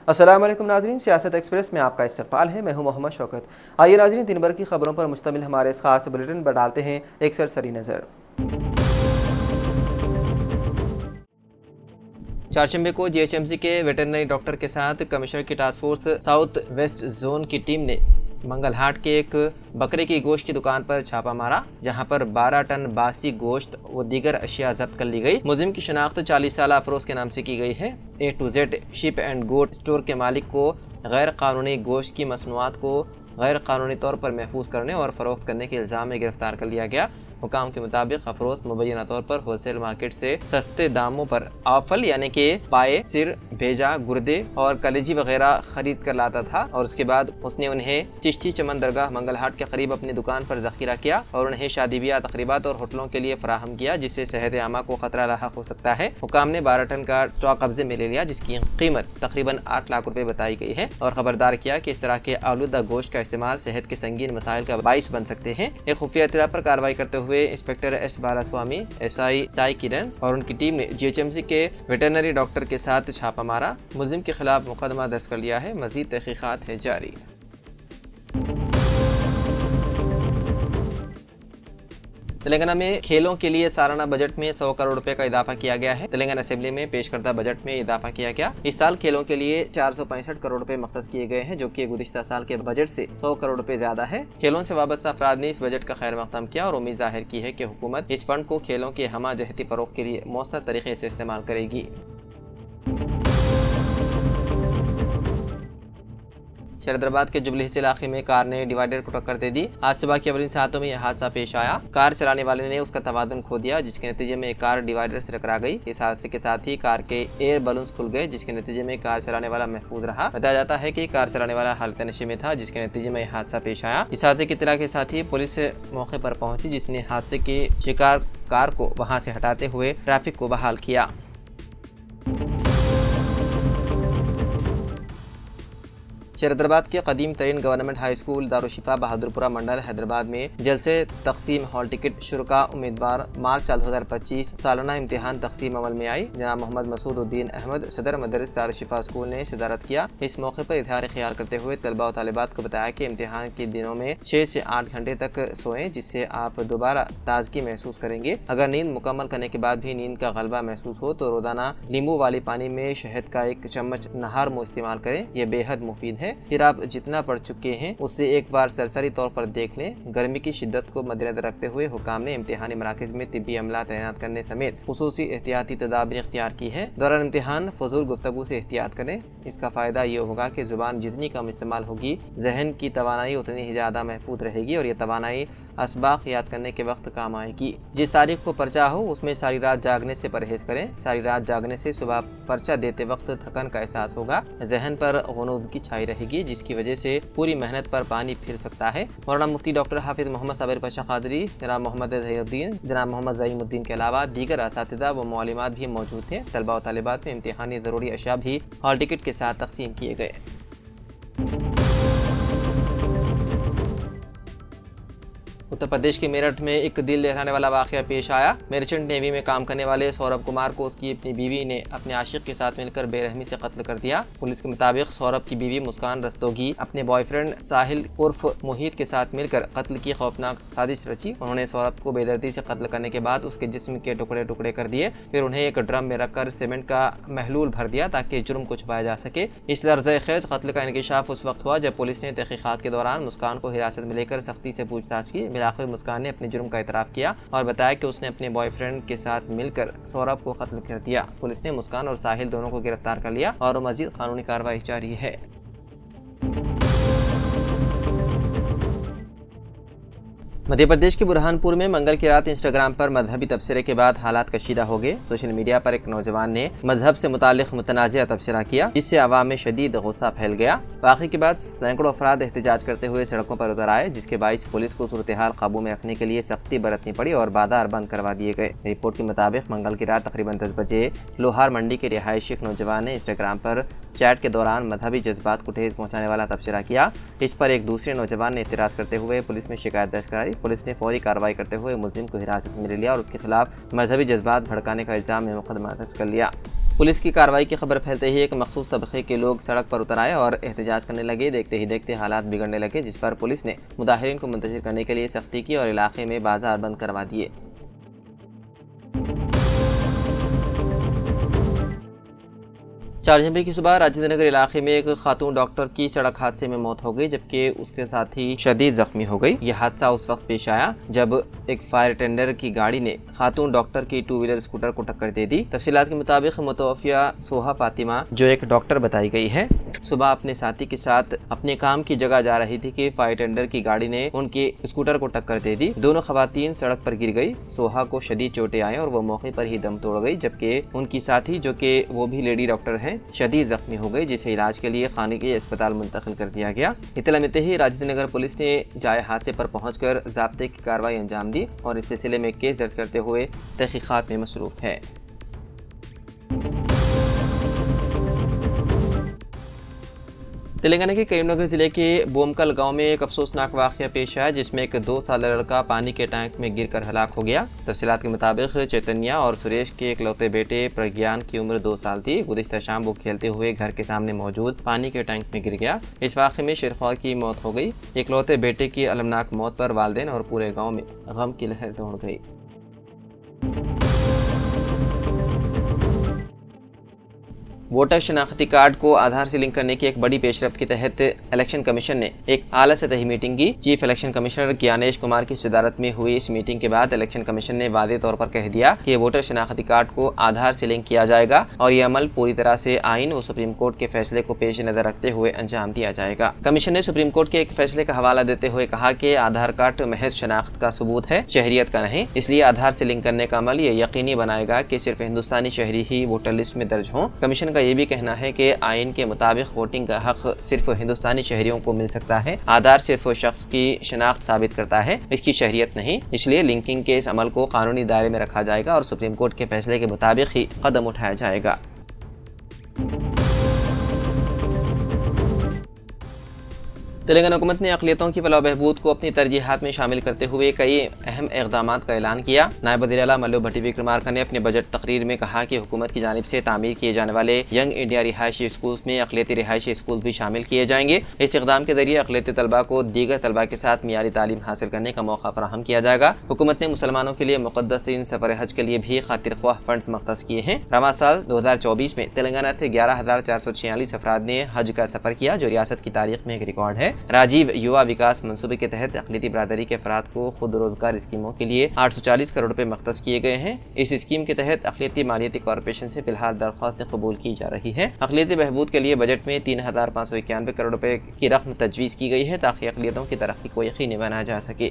अस्सलाम वालेकुम नाज़रीन, सियासत एक्सप्रेस में आपका इस्तक़बाल है। मैं हूं मोहम्मद शौकत। आइए नाज़रीन, दिन भर की खबरों पर मुश्तमिल हमारे इस खास बुलेटिन पर डालते हैं एक सरसरी नज़र। चारशंबे को जीएचएमसी के वेटरनरी डॉक्टर के साथ कमिश्नर की task force south west zone की टीम ने मंगलहाट के एक बकरे की गोश्त की दुकान पर छापा मारा, जहां पर 12 टन बासी गोश्त व दीगर अशिया जब्त कर ली गई। मुलजिम की शनाख्त 40 साल अफरोज के नाम से की गई है। A to Z sheep and goat store के मालिक को गैर कानूनी गोश्त की मसनूआत को गैर कानूनी तौर पर महफूज करने और फरोख्त करने के इल्ज़ाम में गिरफ्तार कर लिया गया। हुकाम के मुताबिक अफरोज मुबैना तौर पर होलसेल मार्केट से सस्ते दामों पर आवफल यानी कि पाए, सिर, भेजा, गुर्दे और कलेजी वगैरह खरीद कर लाता था और उसके बाद उसने उन्हें चिश्ती चमन दरगाह मंगलहाट के करीब अपनी दुकान पर जखीरा किया और उन्हें शादी ब्याह, तकरीबात और होटलों के लिए फराहम किया, जिससे सेहत आमा को खतरा लाहक हो सकता है। हुकाम ने 12 टन का स्टॉक कब्जे में ले लिया, जिसकी कीमत तकरीबन 8 लाख रुपए बताई गई है और खबरदार किया कि इस तरह के आलूदा गोश्त का इस्तेमाल सेहत के संगीन मसाइल का बाइस बन सकते हैं। एक खुफिया इत्तला पर कार्रवाई करते हुए inspector S Balaswamy, SI Sai Kiran और उनकी टीम ने जीएचएमसी के वेटरनरी डॉक्टर के साथ छापा मारा। मुलजिम के खिलाफ मुकदमा दर्ज कर लिया है। मजीद तहकीकात है जारी। तेलंगाना में खेलों के लिए सालाना बजट में 100 करोड़ रुपए का इजाफा किया गया है। तेलंगाना असेंबली में पेश करदा बजट में इजाफा किया गया। इस साल खेलों के लिए 465 करोड़ रुपए मख्सस किए गए हैं, जो कि गुज़िश्ता साल के बजट से 100 करोड़ रुपए ज्यादा है। खेलों से वाबस्ता अफराद ने इस बजट का खैर मकदम किया और उम्मीद जाहिर की है कि हुकूमत इस फंड को खेलों के हमा जहती फरोग के लिए मौसर तरीके से इस्तेमाल करेगी। शरदराबाद के जुबली हिल्स इलाके में कार ने डिवाइडर को टक्कर दे दी। आज सुबह की अवलिन सातों में यह हादसा पेश आया। कार चलाने वाले ने उसका तवाज़ुन खो दिया, जिसके नतीजे में एक कार डिवाइडर से टकरा गई। इस हादसे के साथ ही कार के एयर बलून्स खुल गए, जिसके नतीजे में कार चलाने वाला महफूज रहा। बताया जाता है कि कार चलाने वाला हालत नशे में था, जिसके नतीजे में यह हादसा पेश आया। इस हादसे की इत्तला के साथ ही पुलिस मौके पर पहुंची, जिसने हादसे के शिकार कार को वहां से हटाते हुए ट्रैफिक को बहाल किया। शरदराबाद के कदीम तरीन गवर्नमेंट हाई स्कूल दारुशिफा बहादुरपुरा मंडल हैदराबाद में जलसे तकसीम हॉल टिकट शुरुका उम्मीदवार मार्च 2025 सालाना इम्तिहान तकसीम अमल में आई। जनाब मोहम्मद मसूद उद्दीन अहमद सदर मदरस दारुशिफा स्कूल ने सदारत किया। इस मौके पर इज़हार ख्याल करते हुए तलबा और तालिबात को बताया कि इम्तिहान के दिनों में 6 से 8 घंटे तक सोएं, जिससे आप दोबारा ताजगी महसूस करेंगे। अगर नींद मुकम्मल करने के बाद भी नींद का गलबा महसूस हो तो रोजाना नींबू वाली पानी में शहद का 1 चम्मच नहार मुँह इस्तेमाल करें। यह बेहद मुफीद है। फिर आप जितना पढ़ चुके हैं उससे एक बार सरसरी तौर पर देख लें। गर्मी की शिद्दत को मद्देनजर रखते हुए हुकाम ने इम्तिहानी मराकज में तिब्बी अमला तैनात करने समेत खुसूसी एहतियाती तदाबीर इख्तियार की है। दौरान इम्तिहान फजूल गुफ्तगू से एहतियात करें। इसका फ़ायदा ये होगा कि ज़ुबान जितनी कम इस्तेमाल होगी, जहन की तवानाई उतनी ही ज़्यादा महफूज रहेगी और ये तवानाई असबाक याद करने के वक्त काम आएगी। जिस तारीख को पर्चा हो उसमें सारी रात जागने से परहेज करें। सारी रात जागने से सुबह पर्चा देते वक्त थकन का एहसास होगा, जहन पर गुनूदगी छाई रहेगी, जिसकी वजह से पूरी मेहनत पर पानी फिर सकता है। मौलाना मुफ्ती डॉक्टर हाफिज मोहम्मद साबिर पाशा कादरी, जनाब मोहम्मद ज़हीरुद्दीन, जनाब मोहम्मद ज़हीमुद्दीन के अलावा दीगर असातिज़ा व मौलिमात भी मौजूद थे। तलबा और तालिबात में इम्तिहानी ज़रूरी अशिया भी हॉल टिकट के साथ तकसीम किए गए। उत्तर प्रदेश के मेरठ में एक दिल दहलाने वाला वाक़या पेश आया। मर्चेंट नेवी में काम करने वाले सौरभ कुमार को उसकी अपनी बीवी ने अपने आशिक के साथ मिलकर बेरहमी से कत्ल कर दिया। पुलिस के मुताबिक सौरभ की बीवी मुस्कान रस्तोगी अपने बॉयफ्रेंड साहिल उर्फ मोहित के साथ मिलकर कत्ल की खौफनाक साजिश रची। उन्होंने सौरभ को बेदर्दी से कत्ल करने के बाद उसके जिस्म के टुकड़े टुकड़े कर दिए। फिर उन्हें एक ड्रम में रखकर सीमेंट का महलूल भर दिया ताकि जुर्म को छुपाया जा सके। इस लर्ज़-ए-खेज़ कत्ल का इंकशाफ उस वक्त हुआ जब पुलिस ने तहकीकात के दौरान मुस्कान को हिरासत में लेकर सख्ती से पूछताछ की। आखिर मुस्कान ने अपने जुर्म का इतराफ़ किया और बताया कि उसने अपने बॉयफ्रेंड के साथ मिलकर सौरभ को कत्ल कर दिया। पुलिस ने मुस्कान और साहिल दोनों को गिरफ्तार कर लिया और मज़ीद कानूनी कार्रवाई जारी है। मध्य प्रदेश के बुरहानपुर में मंगल की रात इंस्टाग्राम पर मजहबी तबसरे के बाद हालात कशीदा हो गए। सोशल मीडिया पर एक नौजवान ने मजहब से मुतालिक मुतनाज़िया तबसरा किया, जिससे आवाम में शदीद गुस्सा फैल गया। वाक़े के बाद सैकड़ों अफराद एहतजाज करते हुए सड़कों पर उतर आए, जिसके बाइस पुलिस को सूरत हाल काबू में रखने के लिए सख्ती बरतनी पड़ी और बाजार बंद करवा दिए गए। रिपोर्ट के मुताबिक मंगल की रात तकरीबन 10 बजे लोहार मंडी के रिहायशी एक नौजवान ने इंस्टाग्राम पर चैट के दौरान मजहबी जज्बात को ठेस पहुंचाने वाला तबसरा किया। इस पर एक दूसरे नौजवान ने एतराज़ करते हुए पुलिस में शिकायत दर्ज कराई। पुलिस ने फौरी कार्रवाई करते हुए मुलजिम को हिरासत में ले लिया और उसके खिलाफ मजहबी जज्बात भड़काने का इल्ज़ाम में मुकदमा दर्ज कर लिया। पुलिस की कार्रवाई की खबर फैलते ही एक मखसूस तबके के लोग सड़क पर उतर आए और एहतजाज करने लगे। देखते ही देखते हालात बिगड़ने लगे, जिस पर पुलिस ने मुजाहिरीन को मुंतशिर करने के लिए सख्ती की और इलाके में बाजार बंद करवा दिए। चारजंबी की सुबह राजेंद्र नगर इलाके में एक खातून डॉक्टर की सड़क हादसे में मौत हो गई, जबकि उसके साथी शदीद जख्मी हो गई। यह हादसा उस वक्त पेश आया जब एक फायर टेंडर की गाड़ी ने खातून डॉक्टर की 2 व्हीलर स्कूटर को टक्कर दे दी। तफसीलात के मुताबिक मुतवफ़िया सोहा फातिमा, जो एक डॉक्टर बताई गई है, सुबह अपने साथी के साथ अपने काम की जगह जा रही थी कि फायर टेंडर की गाड़ी ने उनके स्कूटर को टक्कर दे दी। दोनों खवातीन सड़क पर गिर गई। सोहा को शदीद चोटें आई और वो मौके पर ही दम तोड़ गई, जबकि उनकी साथी, जो कि वो भी लेडी डॉक्टर है, शदीद जख्मी हो गई, जिसे इलाज के लिए खानगी अस्पताल मुंतकिल कर दिया गया। इत्तला मिलते ही राजेंद्र नगर पुलिस ने जाए हादसे पर पहुंचकर ज़ाब्ते की कार्रवाई अंजाम दी और इस सिलसिले में केस दर्ज करते हुए तहकीकात में मसरूफ़ है। तेलंगाना के करीमनगर जिले के बोमकल गांव में एक अफसोसनाक वाक़या पेश आया, जिसमें एक 2 साला लड़का पानी के टैंक में गिरकर हलाक हो गया। तफसीलात के मुताबिक चैतन्या और सुरेश के इकलौते बेटे प्रज्ञान की उम्र 2 साल थी। गुज़िश्ता शाम वो खेलते हुए घर के सामने मौजूद पानी के टैंक में गिर गया। इस वाक़े में शेरख्वार की मौत हो गई। इकलौते बेटे की अलमनाक मौत पर वालिदैन और पूरे गाँव में गम की लहर दौड़ गई। वोटर शनाख्ती कार्ड को आधार से लिंक करने की एक बड़ी पेशरफ्त के तहत इलेक्शन कमीशन ने एक आला सतही मीटिंग की। Chief election commissioner Gyanesh Kumar की सदारत में हुई इस मीटिंग के बाद इलेक्शन कमीशन ने वादे तौर पर कह दिया कि वोटर शनाख्ती कार्ड को आधार से लिंक किया जाएगा और यह अमल पूरी तरह से आइन और सुप्रीम कोर्ट के फैसले को पेश नजर रखते हुए अंजाम दिया जाएगा। कमीशन ने सुप्रीम कोर्ट के एक फैसले का हवाला देते हुए कहा कि आधार कार्ड महज शनाख्त का सबूत है, शहरियत का नहीं। इसलिए आधार से लिंक करने का अमल ये यकीनी बनाएगा कि सिर्फ हिंदुस्तानी शहरी ही वोटर लिस्ट में दर्ज हों। कमीशन का ये भी कहना है कि आइन के मुताबिक वोटिंग का हक सिर्फ हिंदुस्तानी शहरियों को मिल सकता है। आधार सिर्फ शख्स की शनाख्त साबित करता है, इसकी शहरियत नहीं। इसलिए लिंकिंग के इस अमल को कानूनी दायरे में रखा जाएगा और सुप्रीम कोर्ट के फैसले के मुताबिक ही कदम उठाया जाएगा। तेलंगाना हुकूमत ने अक़लियतों की फलाह बहबूद को अपनी तरजीहात में शामिल करते हुए कई अहम इक़दामात का ऐलान किया। नायब वज़ीर आला मल्लू भट्टी विक्रमार्का ने अपने बजट तकरीर में कहा कि हुकूमत की जानिब से तामीर किए जाने वाले यंग इंडिया रिहायशी स्कूल्स में अक़लियती रिहायशी स्कूल भी शामिल किए जाएंगे। इस इक़दाम के जरिए अक़लियती तलबा को दीगर तलबा के साथ मियारी तालीम हासिल करने का मौका फराहम किया जाएगा। हुकूमत ने मुसलमानों के लिए मुक़द्दस सफ़र हज के लिए भी खातिर ख्वाह फंड्स मख्तस किए हैं। रवा साल 2024 में तेलंगाना से 11,446 अफराद ने हज का सफ़र किया, जो रियासत की तारीख में एक रिकॉर्ड है। राजीव युवा विकास मंसूबे के तहत अक़लियती बरादरी के अफराद को खुद रोजगार स्कीमों के लिए 840 करोड़ रुपए मख्तस किए गए हैं। इस स्कीम के तहत अक़लियती मालियती कॉर्पोरेशन से फिलहाल दरख्वास्तें कबूल की जा रही है। अक़लियती बहबूद के लिए बजट में 3,591 करोड़ रुपए की रकम तजवीज़ की गई है, ताकि अक़लियतों की तरक्की को यकीनी बनाया जा सके।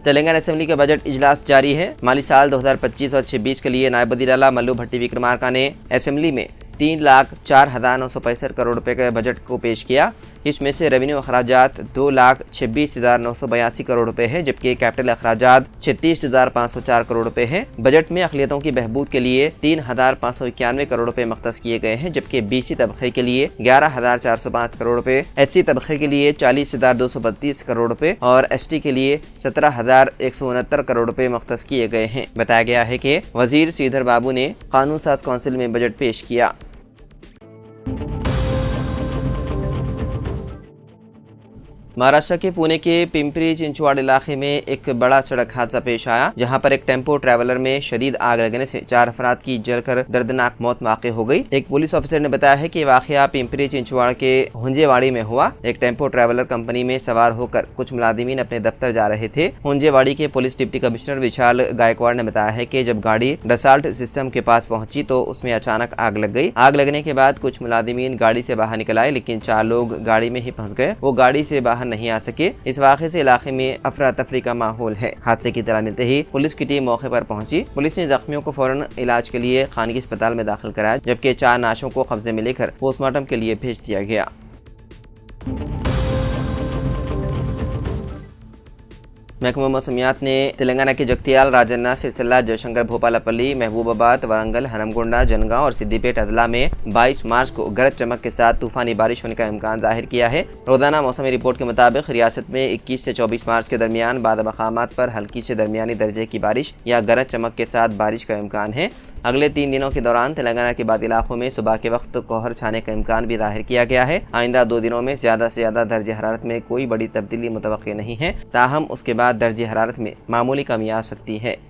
तेलंगाना असेंबली का बजट इजलास जारी है। माली साल 2025 और 26 के लिए नायब वज़ीर आला मल्लू भट्टी विक्रमार्का ने असेंबली में 3,04,965 करोड़ रुपए के बजट को पेश किया। इसमें से रेवेन्यू अखराजात 2,26,982 करोड़ रुपए है, जबकि कैपिटल अखराजात 36,504 करोड़ रुपए है। बजट में अक़लियतों की बहबूद के लिए 3,591 करोड़ रुपए मख्तस किए गए हैं, जबकि BC तबके के लिए 11,405 करोड़ रुपए, SC तबके के लिए 40,232 करोड़ रुपए और ST के लिए 17,169 करोड़ रुपए मख्तस किए गए हैं। बताया गया है कि वजीर श्रीधर बाबू ने कानून साज कौंसिल में बजट पेश किया। महाराष्ट्र के पुणे के पिंपरी चिंचवाड़ इलाके में एक बड़ा सड़क हादसा पेश आया, जहां पर एक टेम्पो ट्रैवलर में शदीद आग लगने से 4 अफराद की जलकर दर्दनाक मौत वाक़ हो गई। एक पुलिस ऑफिसर ने बताया है कि वाक़या पिंपरी चिंचवाड़ के हुंजेवाड़ी में हुआ। एक टेम्पो ट्रैवलर कंपनी में सवार होकर कुछ मुलाजिमीन अपने दफ्तर जा रहे थे। हुंजेवाड़ी के पुलिस डिप्टी कमिश्नर विशाल गायकवाड़ ने बताया है कि जब गाड़ी डसाल्ट सिस्टम के पास पहुंची तो उसमें अचानक आग लग गई। आग लगने के बाद कुछ मुलाजिमीन गाड़ी से बाहर निकल आए, लेकिन 4 लोग गाड़ी में ही फंस गए। वो गाड़ी से बाहर नहीं आ सके। इस वाक़े से इलाके में अफरा तफरी का माहौल है। हादसे की इत्तला मिलते ही पुलिस की टीम मौके पर पहुंची। पुलिस ने जख्मियों को फौरन इलाज के लिए खानगी अस्पताल में दाखिल कराया, जबकि 4 नाशों को कब्जे में लेकर पोस्टमार्टम के लिए भेज दिया गया। महकमा मौसमियात ने तेलंगाना के जगत्याल, राजन्ना, सिरसिल्ला, जयशंकर, भोपालपल्ली, महबूबाबाद, वरंगल, हनमगोंडा, जनगांव और सिद्दीपेट अदला में 22 मार्च को गरज चमक के साथ तूफानी बारिश होने का इम्कान जाहिर किया है। रोजाना मौसमी रिपोर्ट के मुताबिक रियासत में 21 से 24 मार्च के दरमियान बाद मकामात पर हल्की से दरमियानी दर्जे की बारिश या गरज चमक के साथ बारिश का इम्कान है। अगले 3 दिनों के दौरान तेलंगाना के बाद इलाकों में सुबह के वक्त कोहर छाने का इम्कान भी जाहिर किया गया है। आइंदा 2 दिनों में ज़्यादा से ज़्यादा दर्जे हरारत में कोई बड़ी तब्दीली मुतवक्की नहीं है, ताहम उसके बाद दर्जे हरारत में मामूली कमी आ सकती है।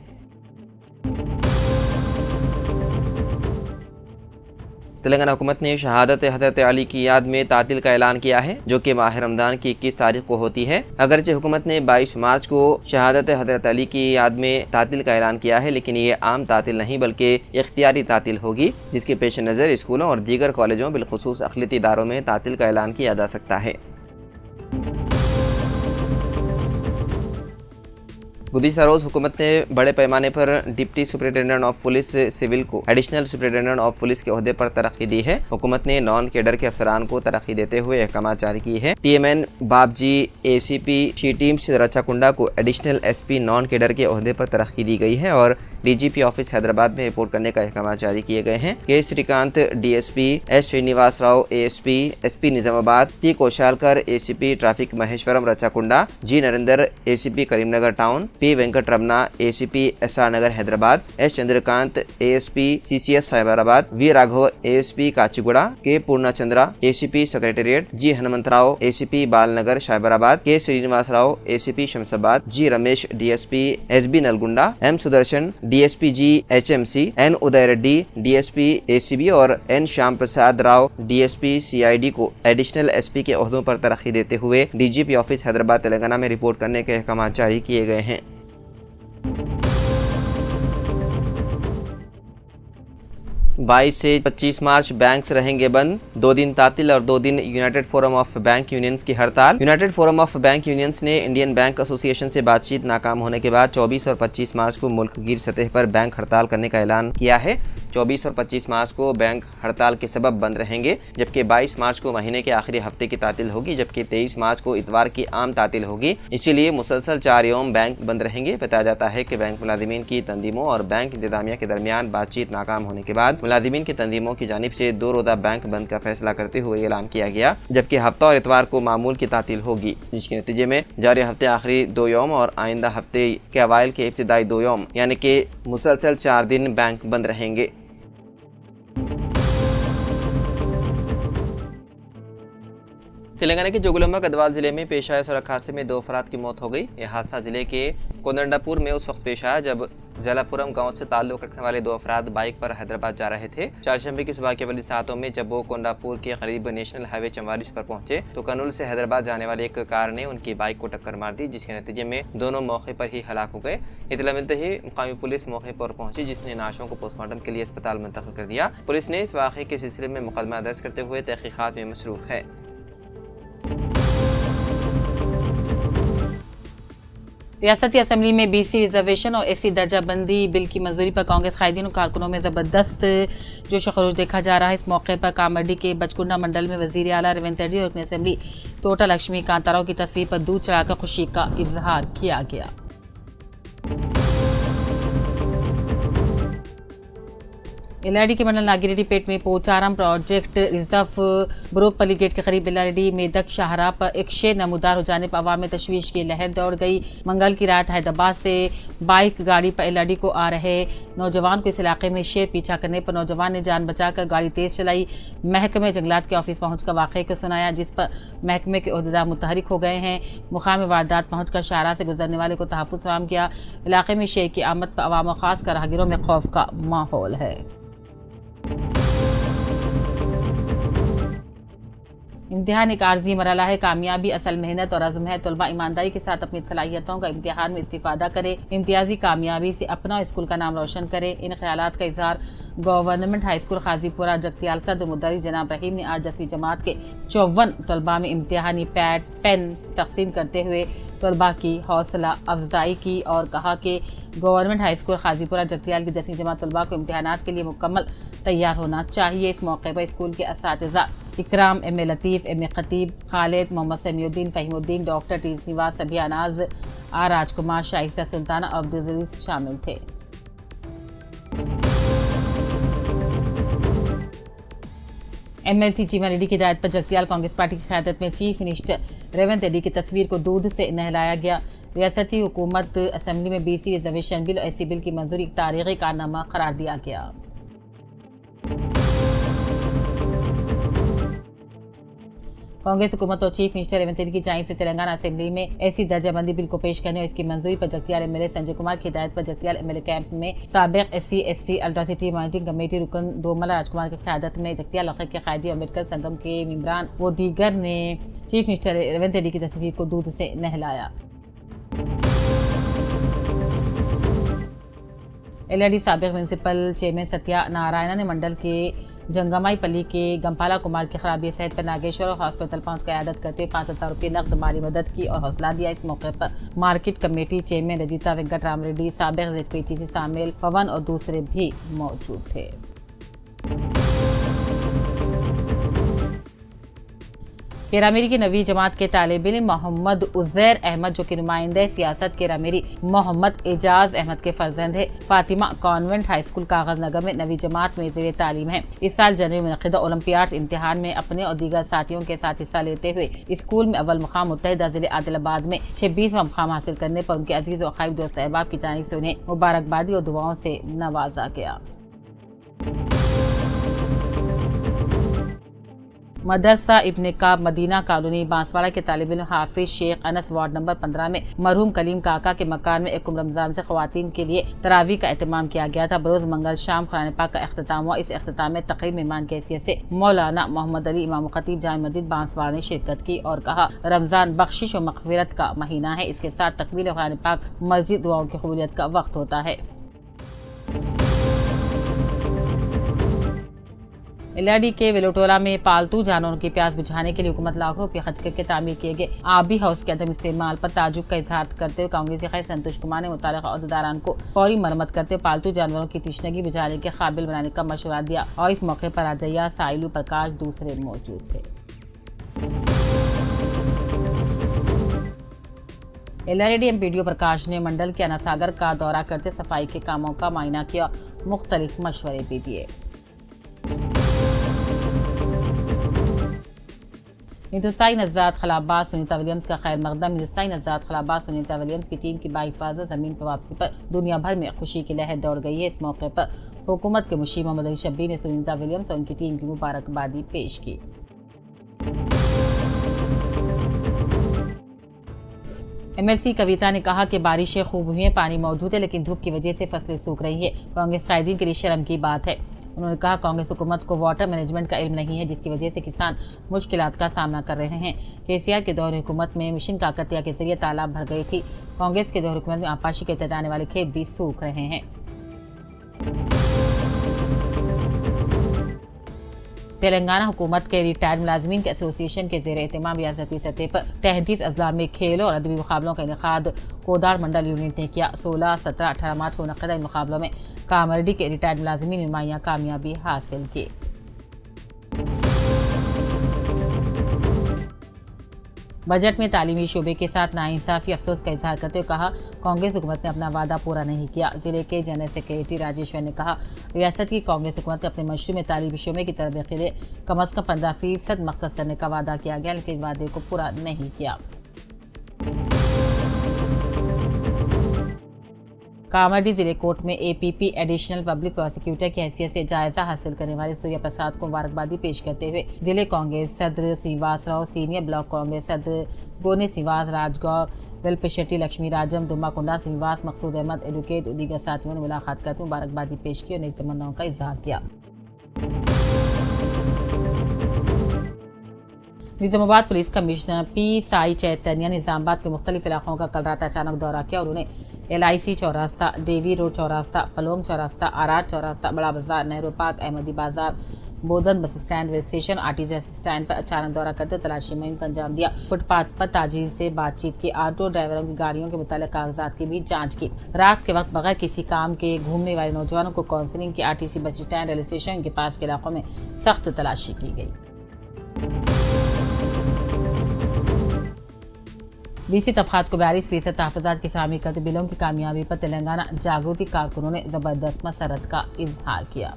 तेलंगाना हुकूमत ने शहादत हज़रत अली की याद में तातील का ऐलान किया है, जो कि माह रमज़ान की 21 तारीख को होती है। अगरचे हुकूमत ने 22 मार्च को शहादत हज़रत अली की याद में तातील का ऐलान किया है, लेकिन ये आम तातील नहीं बल्कि इख्तियारी तातील होगी, जिसके पेश नज़र स्कूलों और दीगर कॉलेजों बिलखुसूस अक़लियती इदारों में तातील का ऐलान किया जा सकता है। गुज़िश्ता रोज़ हुकूमत ने बड़े पैमाने पर deputy superintendent of police civil को एडिशनल सुपरिटेंडेंट ऑफ पुलिस के ओहदे पर तरक्की दी है। हुकूमत ने नॉन कैडर के अफसरान को तरक्की देते हुए अहकाम जारी किए हैं। TMN बाबजी ACP शीटीम्स रचाकुंडा को एडिशनल SP नॉन कैडर के ओहदे पर तरक्की दी गई है और DGP ऑफिस हैदराबाद में रिपोर्ट करने का अहकाम जारी किए गए हैं। के Srikanth DSP, S Srinivas Rao ASP, SP Nizamabad, C Koshalkar ACP traffic Maheshwaram Rachakonda, G Narendra ACP Karimnagar town, P Venkat Ramana ACP SR Nagar Hyderabad, S Chandrakant ASP CCS Cyberabad, V Raghav ASP Kacheguda, K Purnachandra ACP secretariat, G Hanumantharao ACP Balanagar Cyberabad, K Srinivas Rao ACP Shamshabad, G Ramesh DSP SB Nalgonda, M Sudarshan DSP G HMC, N Uday Reddy DSP ACB और N Shyam Prasad Rao DSP CID को additional SP के ओहदों पर तरक्की देते हुए DGP office Hyderabad Telangana में report करने के अहकाम जारी किए गए हैं। 22 से 25 मार्च बैंक्स रहेंगे बंद, 2 दिन तातिल और 2 दिन United forum of bank unions की हड़ताल। United forum of bank unions ने इंडियन बैंक एसोसिएशन से बातचीत नाकाम होने के बाद 24 और 25 मार्च को मुल्क गिर सतह पर बैंक हड़ताल करने का ऐलान किया है। 24 और 25 मार्च को बैंक हड़ताल के सबब बंद रहेंगे, जबकि 22 मार्च को महीने के आखिरी हफ्ते की तातिल होगी, जबकि 23 मार्च को इतवार की आम तातिल होगी। इसीलिए मुसलसल 4 यौम बैंक बंद रहेंगे। बताया जाता है कि बैंक मुलाजिमीन की तंजीमों और बैंक इंतजामिया के दरमियान बातचीत नाकाम होने के बाद मुलाजिमीन की तंजीमों की जानिब से 2 रोज़ा बैंक बंद का फैसला करते हुए ऐलान किया गया, जबकि हफ्ता और इतवार को मामूल की तातिल होगी, जिसके नतीजे में जारी हफ्ते आखिरी 2 यौम और आइंदा हफ्ते के अवाइल के इब्तिदाई 2 यौम यानी कि मुसलसल 4 दिन बैंक बंद रहेंगे। तेलंगाना के जोगुलम्बा गढ़वाल जिले में पेश आए सड़क हादसे में 2 अफराद की मौत हो गई। यह हादसा जिले के कोंदंडापुर में उस वक्त पेश आया जब जलापुरम गांव से ताल्लुक रखने वाले 2 अफराद बाइक पर हैदराबाद जा रहे थे। चारशंबे की सुबह के वली सातों में जब वो कोंडापुर के करीब नेशनल हाईवे 44 पर पहुंचे तो कनूल से हैदराबाद जाने वाली एक कार ने उनकी बाइक को टक्कर मार दी, जिसके नतीजे में दोनों मौके पर ही हलाक हो गए। इतला मिलते ही मुकामी पुलिस मौके पर पहुंची, जिसने नाशों को पोस्टमार्टम के लिए अस्पताल मुंतकिल कर दिया। पुलिस ने इस वाक़े के सिलसिले में मुकदमा दर्ज करते हुए तहकीकात में मसरूफ है। रियासती असम्बली में BC रिजर्वेशन और SC दर्जा बंदी बिल की मंजूरी पर कांग्रेस कायदीन और कारकुनों में ज़बरदस्त जोश खरोश देखा जा रहा है। इस मौके पर कामर्डी के बचकुंडा मंडल में वज़ीर आला रेवंत रेड्डी और असम्बली तोटा लक्ष्मी कांताराव की तस्वीर पर दूध चढ़ाकर खुशी का इजहार किया गया। एलआरडी के मंडल नागिरेड्डीपेट में पोचारम प्रोजेक्ट रिजर्व बरोपल्ली गेट के करीब एलआरडी मेदक शाहराह पर एक शेर नमूदार हो जाने पर अवाम में तशवीश की लहर दौड़ गई। मंगल की रात हैदराबाद से बाइक गाड़ी पर एलआरडी को आ रहे नौजवान को इस इलाके में शेर पीछा करने पर नौजवान ने जान बचाकर गाड़ी तेज चलाई। महकमे जंगलात के ऑफिस पहुंचकर वाक़े को सुनाया, जिस पर महकमे के ओहदेदार मुतहरिक हो गए हैं। मुकाम वारदात पहुंचकर शाहराह से गुजरने वाले को तहफ़्फ़ुज़ फराहम किया। इलाके में शेर की आमद पर अवाम और ख़ास कर राहगीरों में खौफ का माहौल है। इम्तिहान एक आर्जी मरला है, कामयाबी असल मेहनत और अज़्म है। तलबा ईमानदारी के साथ अपनी सलाहियतों का इम्तिहान में इस्तिफादा करें, इम्तियाजी कामयाबी से अपना और स्कूल का नाम रोशन करें। इन ख्यालात का इजहार गवर्नमेंट हाई स्कूल खाजीपुरा जगतियाल सदर मुदर्रिस जनाब रहीम ने आज 10वीं जमात के 54 तलबा में इम्तिहानी पैड पेन तकसीम करते हुए तलबा की हौसला अफजाई की और कहा कि गवर्नमेंट हाई स्कूल खाजीपुरा जगतियाल की 10वीं जमात तलबा को इम्तिहानात के लिए मुकम्मल तैयार होना चाहिए। इस मौके पर स्कूल के असातिज़ा इकराम, M.A. Latif, M.A. Khatib, Khalid, Mohammed Samiuddin, Fahimuddin, doctor T. Srinivas, Sabiya Naaz, R राजकुमार, शाइस्ता सुल्ताना और अब्दुल अजीज शामिल थे। एमएलसी चीमा रेड्डी की हिदायत पर जगतियाल कांग्रेस पार्टी की क़यादत में चीफ मिनिस्टर रेवंत रेड्डी की तस्वीर को दूध से नहलाया गया। रियासती हुकूमत असेंबली में बीसी रिजर्वेशन बिल और एससी बिल की मंजूरी एक तारीखी कारनामा करार दिया गया। कांग्रेस हुकूमत और चीफ मिनिस्टर रेवंत रेड्डी की जानिब से तेलंगाना असेंबली में ऐसी दर्जाबंदी बिल को पेश करने और इसकी मंजूरी पर जगतियाल एमएलए संजय कुमार की हिदायत पर जगतियाल एमएलए कैंप में साबिक SC/ST अल्ट्रासिटी मॉनिटरिंग कमेटी रुकन डोमला राजकुमार की क़यादत में जगतियाल इलाके के कायदी अम्बेडकर संगम के मेंबरान व दीगर ने चीफ मिनिस्टर रेवंत रेड्डी की तस्वीर को दूध से नहलाया। LRD साबिक म्यूनिसिपल चेयरमैन सत्या नारायण ने मंडल के जंगमाईपल्ली के गंपाला कुमार की खराबी सेहत पर नागेश्वर हॉस्पिटल पहुंच क़यादत करते 5,000 रुपये नकद माली मदद की और हौसला दिया। इस मौके पर market committee chairman Rajitha Venkat Ram Reddy, साबिक ZPTC शामिल पवन और दूसरे भी मौजूद थे। केरामेरी की नवी जमात के तालिब इल्म मोहम्मद उज़ैर अहमद, जो कि नुमाइंदे सियासत केरामेरी मोहम्मद एजाज अहमद के फर्जंद है, फातिमा कॉन्वेंट हाई स्कूल कागज नगर में नवी जमात में ज़ेर तालीम है। इस साल जनवरी में मुनक़िदा ओलंपियाड इम्तिहान में अपने और दीगर साथियों के साथ हिस्सा लेते हुए स्कूल में अव्वल मुकाम मुत्तहिदा जिले आदिलाबाद में 26वां मुकाम हासिल करने पर उनके अजीज और क़रीब दोस्त अहबाब की जानिब से उन्हें मुबारकबादी और दुआओं से नवाजा गया। मदरसा इब्ने काब मदीना कॉलोनी बांसवाड़ा के तालिब इल्म हाफिज शेख अनस वार्ड नंबर 15 में मरहूम कलीम काका के मकान में 1 रमजान से ख्वातीन के लिए तरावी का एहतमाम किया गया था। बरोज मंगल शाम कुरान पाक का अख्तिताम हुआ। इस अख्तिताम में तकरीब मेहमान की हैसियत से मौलाना मोहम्मद अली इमाम खतीब जामे मस्जिद बांसवाड़ा ने शिरकत की और कहा, रमजान बख्शिश और मग़फ़िरत का महीना है। इसके साथ तकमील कुरान पाक मस्जिद दुआओं की कबूलियत का वक्त होता है। LRD के वेलोटोला में पालतू जानवरों की प्यास बुझाने के लिए हुकूमत लाखों रुपये खर्च करके तामीर किए गए आबी हाउस के अदम इस्तेमाल पर ताजुब का इजहार करते हुए कांग्रेसी क़ायद संतोष कुमार ने मुताल्लिक़ अहदेदारान को फौरी मरम्मत करते हुए पालतू जानवरों की तशनगी बुझाने के काबिल बनाने का मशवरा दिया और इस मौके पर राजैया, साइलू, प्रकाश दूसरे मौजूद थे। LRD MPDO प्रकाश ने मंडल के अनासागर का दौरा करते सफाई के कामों का मुआयना किया, मुख्तलिफ मशवरे भी दिए। हिंदुस्तानी नज़ात खलाबाज सुनीता विलियम्स का खैर मकदम। हिंदुस्तानी नज़ात खलाबाज सुनीता विलियम्स की टीम की बाहिफाज़त ज़मीन पर वापसी पर दुनिया भर में खुशी की लहर दौड़ गई है। इस मौके पर हुकूमत के मुशीर मोहम्मद अली शब्बीर ने सुनीता विलियम्स और उनकी टीम की मुबारकबादी पेश की। MLC कविता ने कहा कि बारिशें खूब हुई हैं, पानी मौजूद है, लेकिन धूप की वजह से फसलें सूख रही है। कांग्रेस कायदीन के लिए शर्म की बात है। उन्होंने कहा, कांग्रेस हुकूमत को वाटर मैनेजमेंट का इल्म नहीं है, जिसकी वजह से किसान मुश्किलात का सामना कर रहे हैं। KCR के दौर हुकूमत में मिशन काकतिया के जरिए तालाब भर गई थी। कांग्रेस के दौर हुकूमत में आपाशी के तहत आने वाले खेत भी सूख रहे हैं। तेलंगाना हुकूमत के रिटायर्ड मुलाजमीन के एसोसिएशन के ज़ेर एहतमाम रियासती सतह पर 33 अजला में खेलों और अदबी मुकाबलों का इनेकाद कोदार मंडल यूनिट ने किया। 16, 17, 18 मार्च को मुनक़िदा इन मुकाबलों में कामर्डी के रिटायर्ड मुलाजमीन ने नुमाइयां कामयाबी हासिल की। बजट में तालीमी शोबे के साथ नाइंसाफी अफसोस का इजहार करते हुए कहा, कांग्रेस हुकूमत ने अपना वादा पूरा नहीं किया। जिले के जनरल सेक्रेटरी राजेश्वर ने कहा, रियासत की कांग्रेस हुकूमत ने अपने मशरू में तालीमी शोबे की तरक्की के लिए कम अज़ कम 15% मख्सस करने का वादा किया गया, लेकिन वादे को पूरा नहीं किया। कामारेड्डी जिले कोर्ट में APP एडिशनल पब्लिक प्रोसिक्यूटर की हैसियत से जायजा हासिल करने वाले सूर्या प्रसाद को मुबारकबादी पेश करते हुए जिले कांग्रेस सदर श्रीवास राव, सीनियर ब्लॉक कांग्रेस सदर गोने श्रीवास, राजगौर, वेलपेशेट्टी, लक्ष्मी राजम, दुम्माकुंडा श्रीवास, मकसूद अहमद, एडवोकेट और दीगर साथियों ने मुलाकात करते मुबारकबादी पेश की और नई तमन्नाओं का इजहार किया। Nizamabad police commissioner P. Sai Chaitanya ने निजामाबाद के मुख्तलिफ इलाकों का कल रात अचानक दौरा किया और उन्हें LIC चौरास्ता, देवी रोड चौरास्ता, पलोंग चौरास्ता, आराट चौरास्ता, बड़ा बाजार, Nehru park, Ahmadi Bazar, Bodhan bus stand, rail station, RTC stand पर अचानक दौरा करते तलाशी मुहिम का अंजाम दिया। फुटपाथ पर ताजिर से बातचीत की, ऑटो ड्राइवरों की गाड़ियों के मुतालिक कागजात की भी जांच की। रात के वक्त बगैर किसी काम के घूमने वाले नौजवानों को काउंसलिंग की। RTC बस स्टैंड, रेल स्टेशन के पास के इलाकों में सख्त तलाशी की गई। BC तबकात को 42% तहफ़्फ़ुज़ात की फ़राहमी करते बिलों की कामयाबी पर तेलंगाना जागृति कारकुनों ने ज़बरदस्त मसरत का इजहार किया।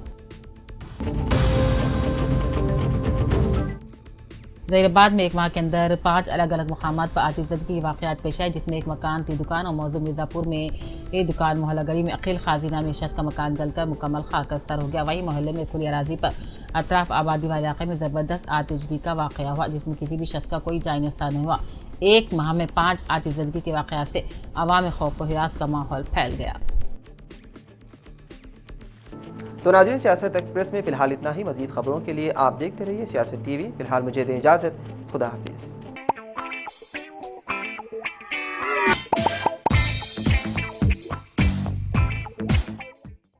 ज़हीराबाद में एक माह के अंदर 5 अलग अलग मुकामात पर आतिशबाज़ी के वाक़यात पेश आए, जिसमें एक मकान, 3 दुकान और मौजू मिर्ज़ापुर में एक दुकान मोहल्ला गली में अकील खाजी नामी शख्स का मकान जलकर मुकम्मल खाकस्तर हो गया। वहीं मोहल्ले में खुली अराजी पर अतराफ आबादी वाले इलाके में ज़बरदस्त आतिशगी का वाक़या हुआ, जिसमें किसी भी शख्स का कोई जानी नुकसान नहीं हुआ। एक माह में 5 आतिशबाज़ी के वाक़यात से अवाम में खौफ व हिरास का माहौल फैल गया। तो नाज़रीन, सियासत एक्सप्रेस में फ़िलहाल इतना ही। मज़ीद ख़बरों के लिए आप देखते रहिए सियासत TV। फ़िलहाल मुझे दें इजाज़त। खुदा हाफिज़।